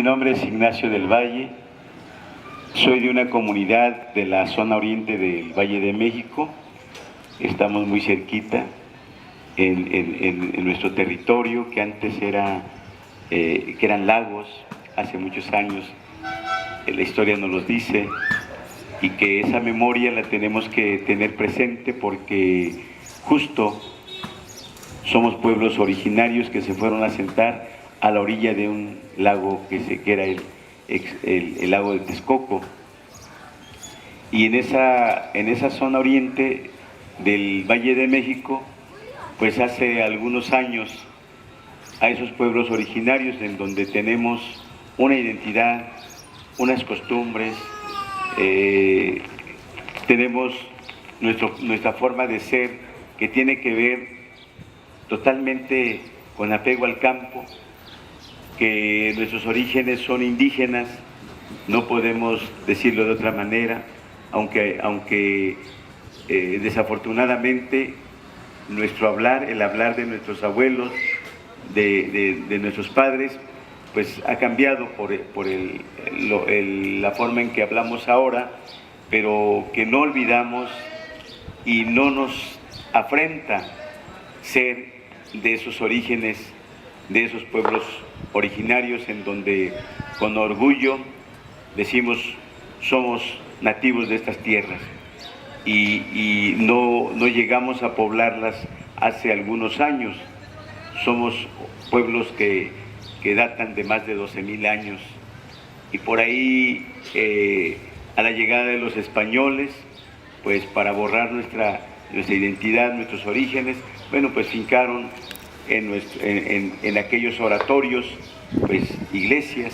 nombre es Ignacio del Valle, soy de una comunidad de la zona oriente del Valle de México, estamos muy cerquita en nuestro territorio que antes que eran lagos hace muchos años, la historia nos los dice, y que esa memoria la tenemos que tener presente porque justo somos pueblos originarios que se fueron a asentar a la orilla de un lago que era el lago de Texcoco. Y en esa zona oriente del Valle de México, pues hace algunos años, a esos pueblos originarios en donde tenemos una identidad, unas costumbres, tenemos nuestra forma de ser que tiene que ver totalmente con apego al campo, que nuestros orígenes son indígenas, no podemos decirlo de otra manera, aunque desafortunadamente nuestro hablar, el hablar de nuestros abuelos, de nuestros padres, pues ha cambiado por la forma en que hablamos ahora, pero que no olvidamos y no nos afrenta ser de esos orígenes, de esos pueblos originarios en donde con orgullo decimos somos nativos de estas tierras y no llegamos a poblarlas hace algunos años. Somos pueblos que datan de más de 12,000 años y por ahí a la llegada de los españoles, pues para borrar nuestra identidad, nuestros orígenes, bueno, pues fincaron en aquellos oratorios, pues iglesias,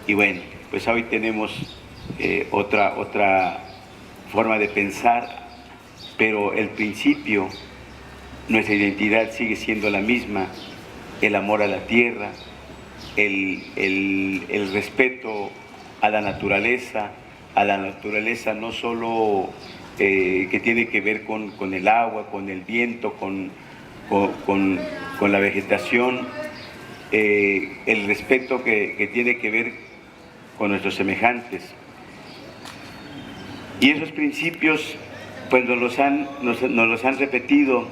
y bueno, pues hoy tenemos otra forma de pensar, pero el principio, nuestra identidad sigue siendo la misma, el amor a la tierra, el respeto a la naturaleza no solo que tiene que ver con el agua, con el viento, con la vegetación, el respeto que tiene que ver con nuestros semejantes. Y esos principios pues nos los han repetido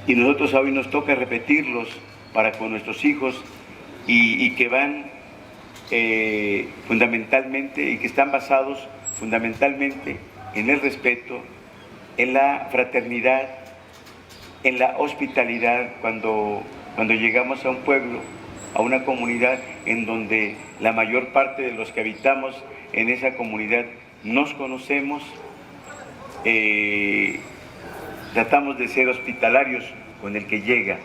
y nosotros hoy nos toca repetirlos para con nuestros hijos y que van fundamentalmente y que están basados fundamentalmente en el respeto, en la fraternidad, en la hospitalidad cuando llegamos a un pueblo, a una comunidad en donde la mayor parte de los que habitamos en esa comunidad nos conocemos, tratamos de ser hospitalarios con el que llega,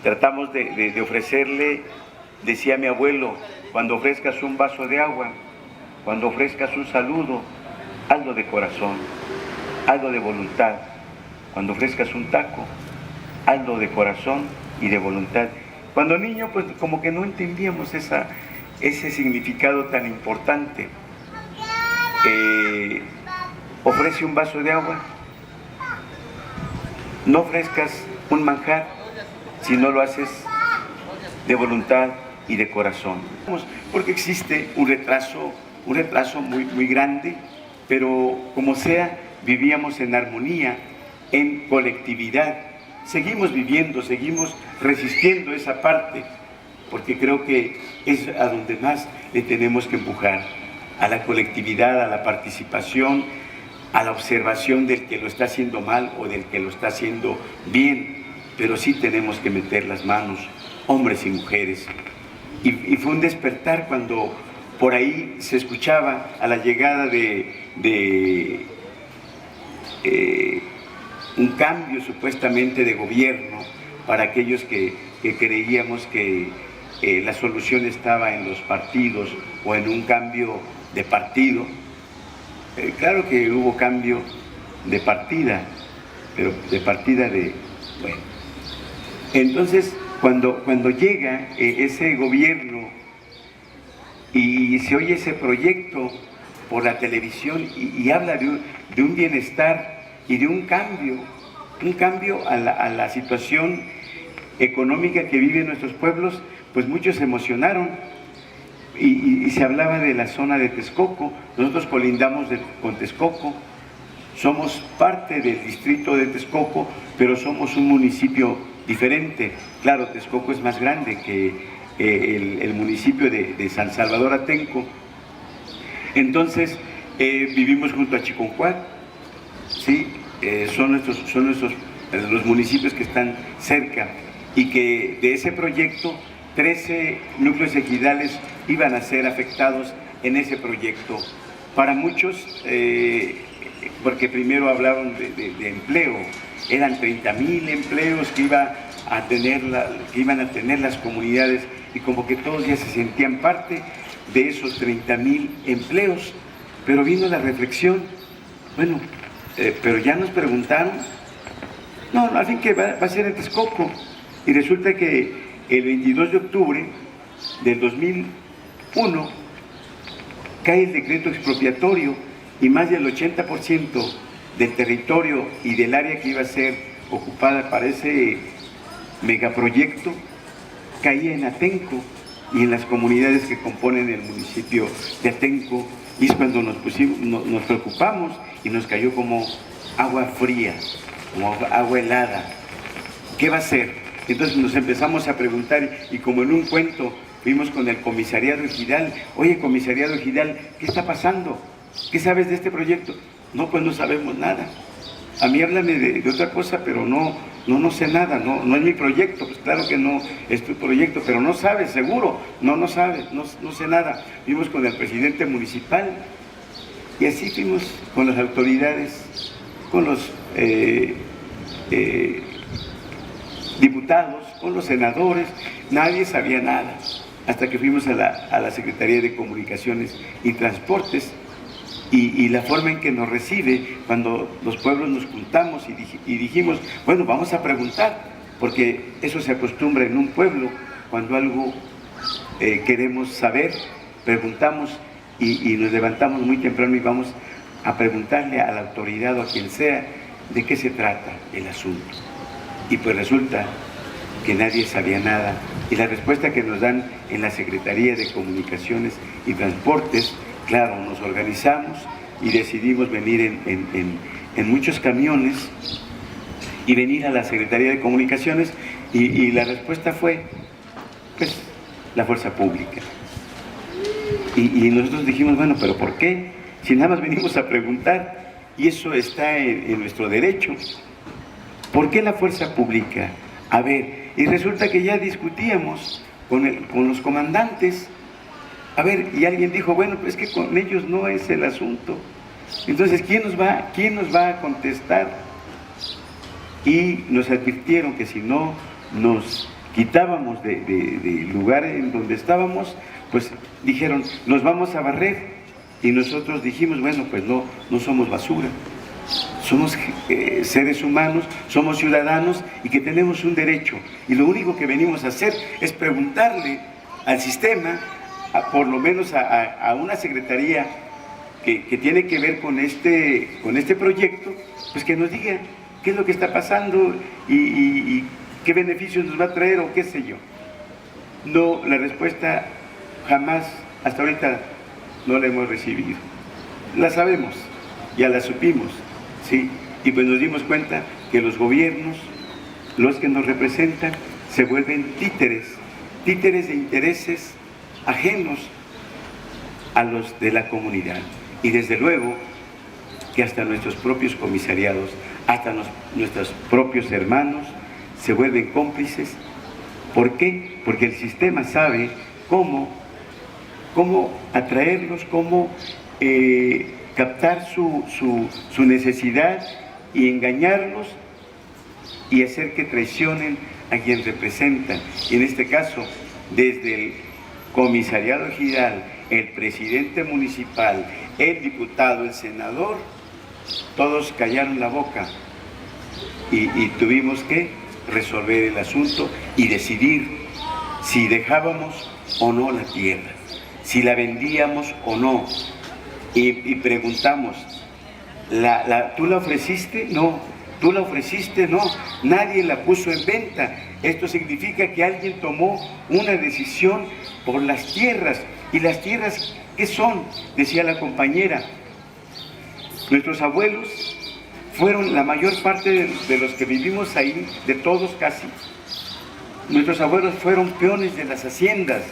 tratamos de ofrecerle, decía mi abuelo, cuando ofrezcas un vaso de agua, cuando ofrezcas un saludo, hazlo de corazón, hazlo de voluntad. Cuando ofrezcas un taco, hazlo de corazón y de voluntad. Cuando niño, pues como que no entendíamos ese significado tan importante. Ofrece un vaso de agua, no ofrezcas un manjar si no lo haces de voluntad y de corazón. Porque existe un retraso muy grande, pero como sea, vivíamos en armonía, en colectividad. Seguimos viviendo, seguimos resistiendo esa parte, porque creo que es a donde más le tenemos que empujar, a la colectividad, a la participación, a la observación del que lo está haciendo mal o del que lo está haciendo bien, pero sí tenemos que meter las manos, hombres y mujeres. Y fue un despertar cuando por ahí se escuchaba a la llegada de un cambio supuestamente de gobierno para aquellos que creíamos que la solución estaba en los partidos o en un cambio de partido. Claro que hubo cambio de partida, pero de partida bueno. Entonces, cuando llega ese gobierno y se oye ese proyecto por la televisión y habla de un bienestar y de un cambio a la situación económica que viven nuestros pueblos, pues muchos se emocionaron y se hablaba de la zona de Texcoco. Nosotros colindamos con Texcoco, somos parte del distrito de Texcoco, pero somos un municipio diferente. Claro, Texcoco es más grande que el municipio de San Salvador Atenco. Entonces, vivimos junto a Chiconcuac, ¿sí? Son los municipios que están cerca, y que de ese proyecto 13 núcleos ejidales iban a ser afectados en ese proyecto. Para muchos, porque primero hablaron de empleo, eran 30,000 empleos que iban a tener las comunidades, y como que todos ya se sentían parte de esos 30,000 empleos. Pero vino la reflexión, bueno, pero ya nos preguntaron, no, al fin que va a ser en Texcoco. Y resulta que el 22 de octubre del 2001 cae el decreto expropiatorio, y más del 80% del territorio y del área que iba a ser ocupada para ese megaproyecto caía en Atenco y en las comunidades que componen el municipio de Atenco. Y es cuando nos preocupamos, y nos cayó como agua fría, como agua helada. ¿Qué va a ser? Entonces nos empezamos a preguntar, y como en un cuento fuimos con el comisariado ejidal. Oye, comisariado ejidal, ¿qué está pasando? ¿Qué sabes de este proyecto? No, pues no sabemos nada. A mí háblame de otra cosa, pero no sé nada, no es mi proyecto. Pues claro que no es tu proyecto, pero no sabes, seguro. No sabes, no sé nada. Fuimos con el presidente municipal, y así fuimos con las autoridades, con los diputados, con los senadores. Nadie sabía nada, hasta que fuimos a la Secretaría de Comunicaciones y Transportes, y la forma en que nos recibe cuando los pueblos nos juntamos y dijimos, bueno, vamos a preguntar, porque eso se acostumbra en un pueblo. Cuando algo queremos saber, preguntamos, y nos levantamos muy temprano y vamos a preguntarle a la autoridad o a quien sea de qué se trata el asunto. Y pues resulta que nadie sabía nada, y la respuesta que nos dan en la Secretaría de Comunicaciones y Transportes, claro, nos organizamos y decidimos venir en muchos camiones y venir a la Secretaría de Comunicaciones, y la respuesta fue, pues, la fuerza pública. Y nosotros dijimos, bueno, pero ¿por qué? Si nada más venimos a preguntar, y eso está en nuestro derecho. ¿Por qué la fuerza pública? A ver, y resulta que ya discutíamos con los comandantes. A ver, y alguien dijo, bueno, pues es que con ellos no es el asunto. Entonces, ¿quién nos va a contestar? Y nos advirtieron que si no nos quitábamos del lugar en donde estábamos, pues dijeron, nos vamos a barrer. Y nosotros dijimos, bueno, pues no somos basura. Somos seres humanos, somos ciudadanos, y que tenemos un derecho. Y lo único que venimos a hacer es preguntarle al sistema, por lo menos a una secretaría que tiene que ver con este proyecto, pues que nos diga qué es lo que está pasando y qué beneficios nos va a traer, o qué sé yo. No, la respuesta jamás, hasta ahorita, no la hemos recibido. La sabemos, ya la supimos, ¿sí? Y pues nos dimos cuenta que los gobiernos, los que nos representan, se vuelven títeres de intereses ajenos a los de la comunidad. Y desde luego que hasta nuestros propios comisariados, hasta nuestros propios hermanos se vuelven cómplices. ¿Por qué? Porque el sistema sabe cómo atraerlos, cómo captar su necesidad y engañarlos y hacer que traicionen a quien representan. Y en este caso, desde el comisariado ejidal, el presidente municipal, el diputado, el senador, todos callaron la boca, y tuvimos que resolver el asunto y decidir si dejábamos o no la tierra, si la vendíamos o no. Y preguntamos, ¿tú la ofreciste? No. ¿Tú la ofreciste? No. Nadie la puso en venta. Esto significa que alguien tomó una decisión por las tierras, ¿Y las tierras qué son? Decía la compañera. Nuestros abuelos fueron la mayor parte de los que vivimos ahí, de todos casi. Nuestros abuelos fueron peones de las haciendas.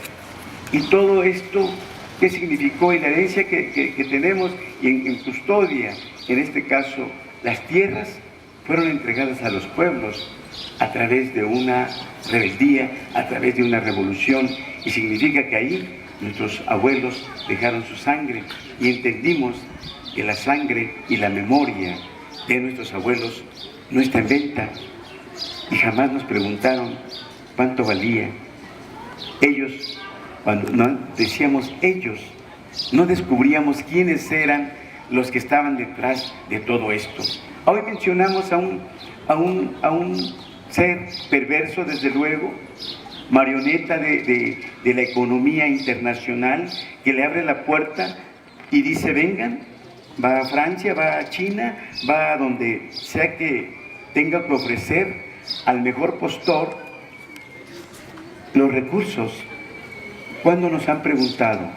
Y todo esto, ¿qué significó? Y la herencia que tenemos en custodia, en este caso, las tierras, fueron entregadas a los pueblos a través de una rebeldía, a través de una revolución. Y significa que ahí nuestros abuelos dejaron su sangre y entendimos que la sangre y la memoria de nuestros abuelos no está en venta, y jamás nos preguntaron cuánto valía. Ellos, cuando no decíamos ellos, no descubríamos quiénes eran los que estaban detrás de todo esto. Hoy mencionamos a un ser perverso, desde luego, marioneta de la economía internacional, que le abre la puerta y dice: vengan. Va a Francia, va a China, va a donde sea que tenga que ofrecer al mejor postor los recursos. ¿Cuándo nos han preguntado?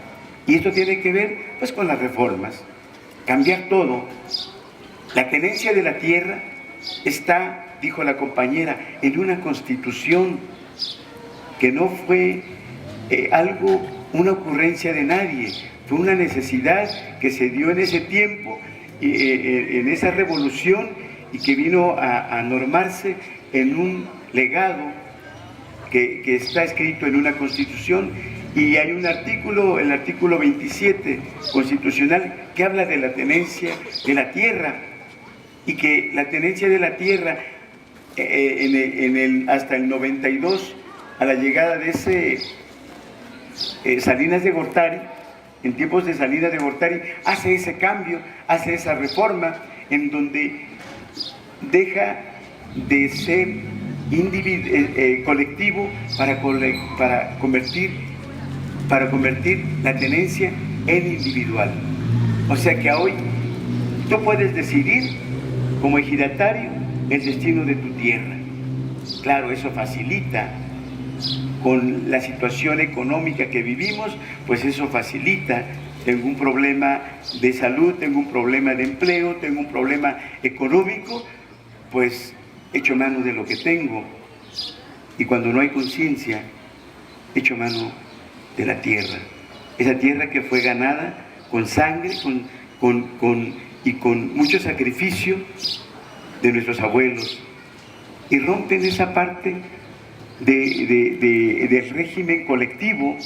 Y esto tiene que ver pues con las reformas, cambiar todo. La tenencia de la tierra está, dijo la compañera, en una constitución que no fue una ocurrencia de nadie. Fue una necesidad que se dio en ese tiempo, en esa revolución, y que vino a normarse en un legado que está escrito en una constitución. Y hay un artículo, el artículo 27 constitucional, que habla de la tenencia de la tierra, y que la tenencia de la tierra hasta el 92, a la llegada de Salinas de Gortari, en tiempos de Salinas de Gortari, hace ese cambio, hace esa reforma, en donde deja de ser colectivo para convertir la tenencia en individual. O sea que hoy tú puedes decidir como ejidatario el destino de tu tierra. Claro, eso facilita. Con la situación económica que vivimos, pues eso facilita. Tengo un problema de salud, tengo un problema de empleo, tengo un problema económico, pues echo mano de lo que tengo. Y cuando no hay conciencia, echo mano de la tierra. Esa tierra que fue ganada con sangre y con mucho sacrificio de nuestros abuelos. Y rompen esa parte del régimen colectivo,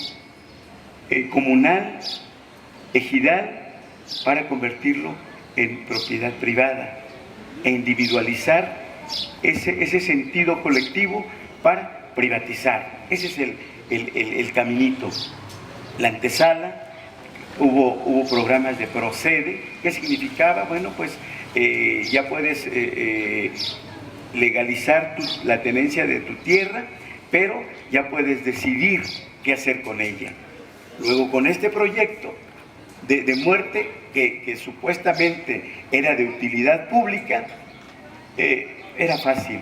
comunal, ejidal, para convertirlo en propiedad privada e individualizar ese sentido colectivo para privatizar. Ese es el caminito. La antesala, hubo programas de procede. ¿Qué significaba? Bueno, pues ya puedes legalizar la tenencia de tu tierra, pero ya puedes decidir qué hacer con ella. Luego, con este proyecto de muerte, que supuestamente era de utilidad pública, era fácil,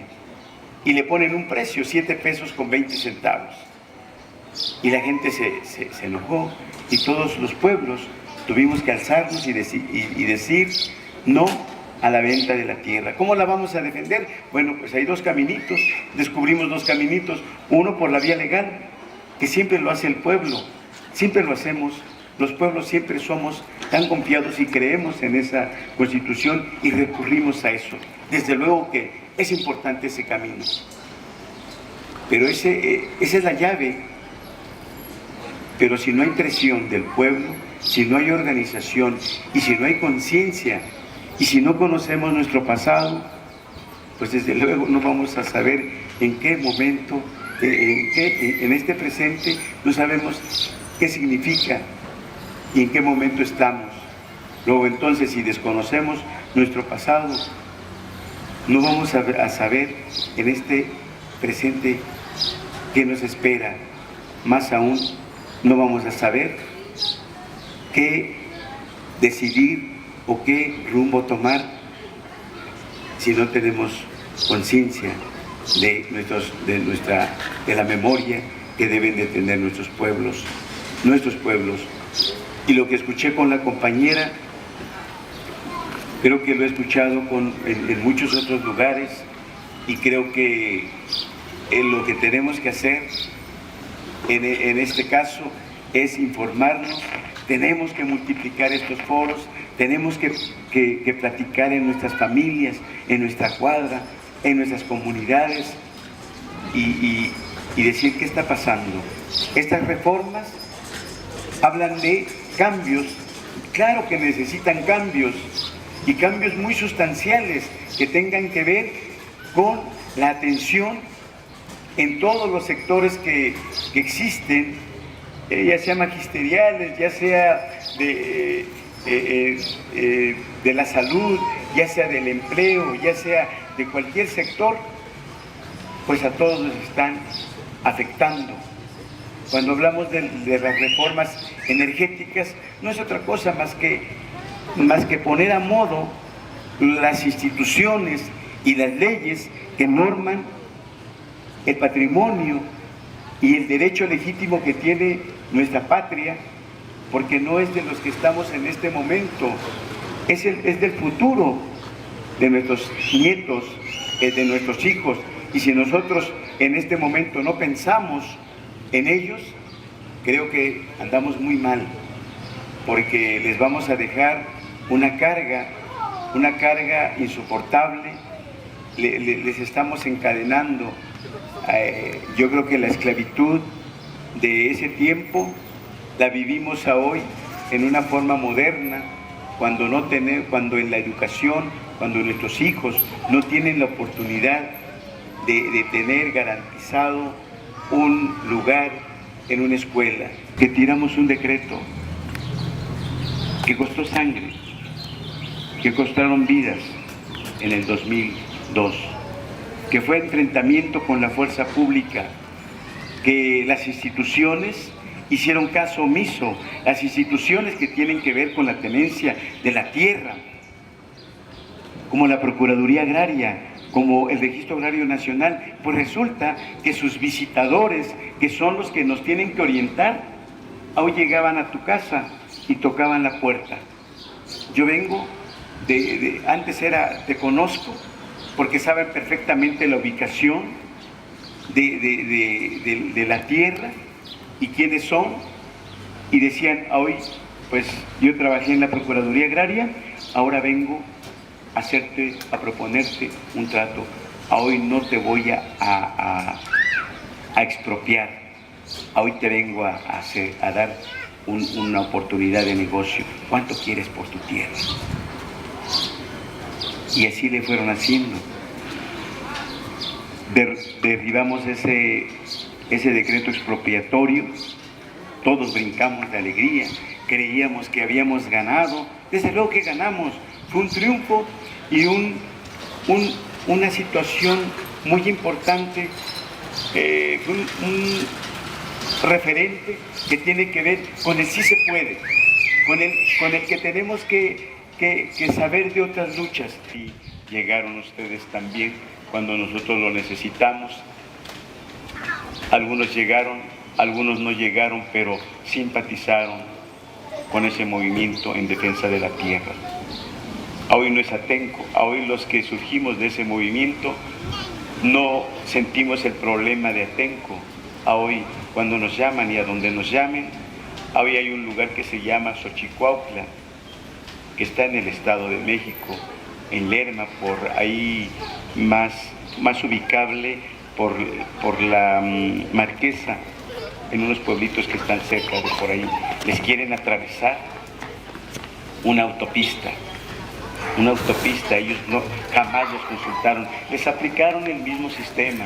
y le ponen un precio, 7 pesos con 20 centavos. Y la gente se enojó, y todos los pueblos tuvimos que alzarnos y decir no a la venta de la tierra. ¿Cómo la vamos a defender? Bueno, pues hay dos caminitos, descubrimos dos caminitos. Uno por la vía legal, que siempre lo hace el pueblo, siempre lo hacemos. Los pueblos siempre somos tan confiados y creemos en esa constitución y recurrimos a eso. Desde luego que es importante ese camino, pero esa es la llave. Pero si no hay presión del pueblo, si no hay organización y si no hay conciencia, y si no conocemos nuestro pasado, pues desde luego no vamos a saber en qué momento, en este presente, no sabemos qué significa y en qué momento estamos. Luego entonces, si desconocemos nuestro pasado, no vamos a saber en este presente qué nos espera. Más aún, no vamos a saber qué decidir o qué rumbo tomar si no tenemos conciencia de la memoria que deben de tener nuestros pueblos. nuestros pueblos. Y lo que escuché con la compañera, creo que lo he escuchado en muchos otros lugares, y creo que lo que tenemos que hacer en este caso es informarnos. Tenemos que multiplicar estos foros, tenemos que platicar en nuestras familias, en nuestra cuadra, en nuestras comunidades, y decir qué está pasando. Estas reformas hablan de cambios, claro que necesitan cambios, y cambios muy sustanciales que tengan que ver con la atención en todos los sectores que existen, ya sea magisteriales, ya sea de la salud, ya sea del empleo, ya sea de cualquier sector, pues a todos nos están afectando. Cuando hablamos de las reformas energéticas, no es otra cosa más que poner a modo las instituciones y las leyes que norman el patrimonio y el derecho legítimo que tiene nuestra patria, porque no es de los que estamos en este momento, es del futuro de nuestros nietos, de nuestros hijos. Y si nosotros en este momento no pensamos en ellos, creo que andamos muy mal, porque les vamos a dejar una carga insoportable. Les estamos encadenando. Yo creo que la esclavitud de ese tiempo la vivimos hoy en una forma moderna, cuando en la educación, cuando nuestros hijos no tienen la oportunidad de tener garantizado un lugar en una escuela, que tiramos un decreto que costó sangre, que costaron vidas en el 2002, que fue enfrentamiento con la fuerza pública, que las instituciones hicieron caso omiso, las instituciones que tienen que ver con la tenencia de la tierra, como la Procuraduría Agraria, como el Registro Agrario Nacional, pues resulta que sus visitadores, que son los que nos tienen que orientar, hoy llegaban a tu casa y tocaban la puerta. Yo vengo antes te conozco, porque saben perfectamente la ubicación de la tierra y quiénes son, y decían, hoy pues yo trabajé en la Procuraduría Agraria, ahora vengo a proponerte un trato, hoy no te voy a expropiar, hoy te vengo a dar una oportunidad de negocio. ¿Cuánto quieres por tu tierra? Y así le fueron haciendo. Derribamos ese decreto expropiatorio, todos brincamos de alegría, creíamos que habíamos ganado, desde luego que ganamos, fue un triunfo y una situación muy importante, fue un referente que tiene que ver con el sí se puede, con el que tenemos que saber de otras luchas. Y llegaron ustedes también cuando nosotros lo necesitamos. Algunos llegaron, algunos no llegaron, pero simpatizaron con ese movimiento en defensa de la tierra. Hoy no es Atenco, hoy los que surgimos de ese movimiento no sentimos el problema de Atenco. Hoy cuando nos llaman y a donde nos llamen, hoy hay un lugar que se llama Xochicuautla, que está en el Estado de México, en Lerma, por ahí más ubicable por la Marquesa, en unos pueblitos que están cerca de por ahí. Les quieren atravesar una autopista, ellos jamás los consultaron, les aplicaron el mismo sistema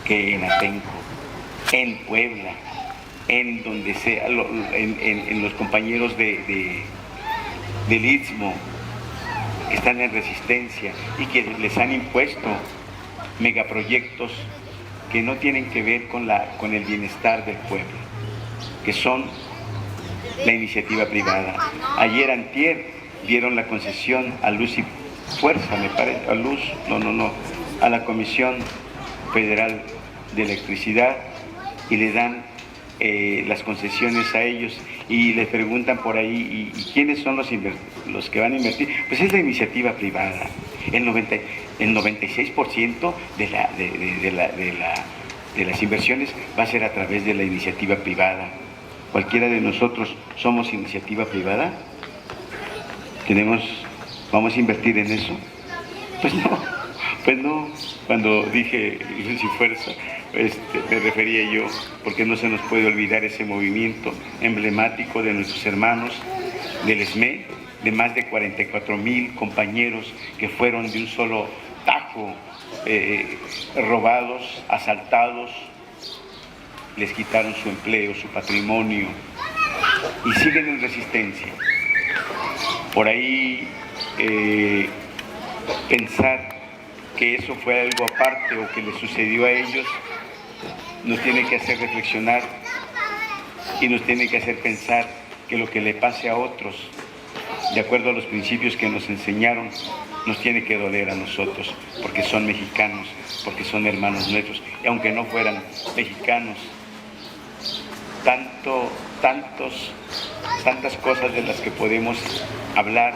que en Atenco, en Puebla, en donde sea, en los compañeros del Istmo, que están en resistencia y que les han impuesto megaproyectos que no tienen que ver con el bienestar del pueblo, que son la iniciativa privada. Ayer antier dieron la concesión a Luz y Fuerza, me parece, a la Comisión Federal de Electricidad, y le dan las concesiones a ellos, y les preguntan por ahí, ¿y quiénes son los que van a invertir? Pues es la iniciativa privada. El 96% de las inversiones va a ser a través de la iniciativa privada. ¿Cualquiera de nosotros somos iniciativa privada? ¿Vamos a invertir en eso? Pues no. Cuando dije Luz y Fuerza, me refería yo, porque no se nos puede olvidar ese movimiento emblemático de nuestros hermanos del ESME, de más de 44,000 compañeros que fueron de un solo tajo robados, asaltados, les quitaron su empleo, su patrimonio, y siguen en resistencia. Por ahí pensar que eso fue algo aparte o que les sucedió a ellos nos tiene que hacer reflexionar y nos tiene que hacer pensar que lo que le pase a otros, de acuerdo a los principios que nos enseñaron, nos tiene que doler a nosotros, porque son mexicanos, porque son hermanos nuestros, y aunque no fueran mexicanos, tantas cosas de las que podemos hablar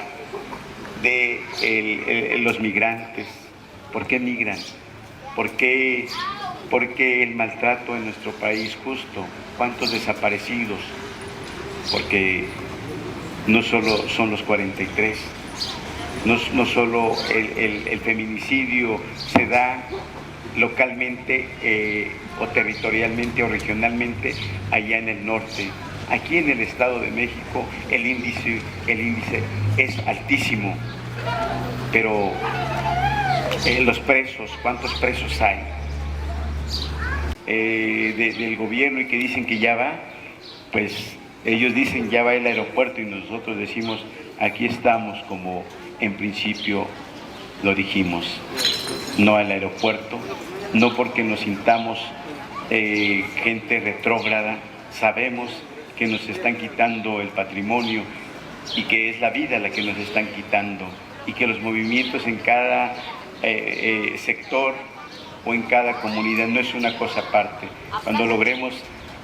de los migrantes. ¿Por qué migran? ¿Por qué el maltrato en nuestro país justo? ¿Cuántos desaparecidos? Porque no solo son los 43, no solo el feminicidio se da localmente o territorialmente o regionalmente allá en el norte. Aquí en el Estado de México el índice es altísimo, pero los presos, ¿cuántos presos hay? Del gobierno, y que dicen que ya va, pues ellos dicen ya va el aeropuerto, y nosotros decimos aquí estamos como en principio lo dijimos, no al aeropuerto, no porque nos sintamos gente retrógrada, sabemos que nos están quitando el patrimonio y que es la vida la que nos están quitando, y que los movimientos en cada sector o en cada comunidad no es una cosa aparte. Cuando logremos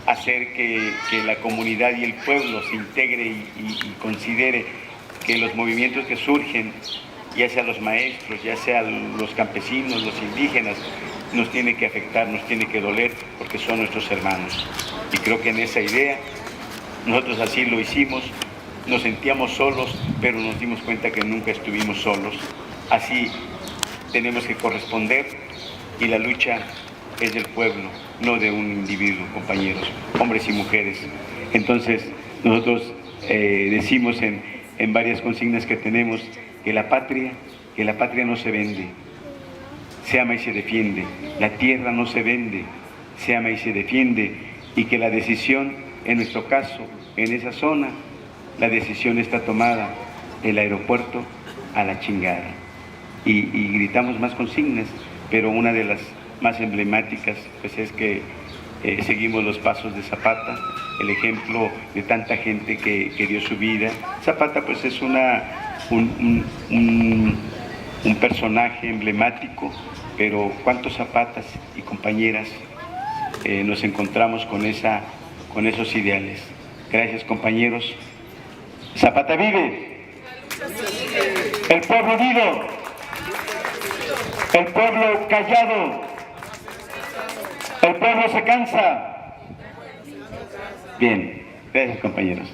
hacer que la comunidad y el pueblo se integre y considere que los movimientos que surgen, ya sea los maestros, ya sea los campesinos, los indígenas, nos tiene que afectar, nos tiene que doler, porque son nuestros hermanos. Y creo que en esa idea nosotros así lo hicimos, nos sentíamos solos, pero nos dimos cuenta que nunca estuvimos solos. Así tenemos que corresponder, y la lucha es del pueblo, no de un individuo, compañeros, hombres y mujeres. Entonces, nosotros decimos en varias consignas que tenemos que la patria no se vende, se ama y se defiende. La tierra no se vende, se ama y se defiende, y que la decisión, en nuestro caso, en esa zona, la decisión está tomada, el aeropuerto a la chingada. Y gritamos más consignas, pero una de las más emblemáticas pues es que seguimos los pasos de Zapata, el ejemplo de tanta gente que dio su vida. Zapata pues es un personaje emblemático, pero cuántos Zapatas y compañeras nos encontramos con esos ideales. Gracias, compañeros. Zapata vive, el pueblo unido, el pueblo callado, el pueblo se cansa. Bien, gracias, compañeros.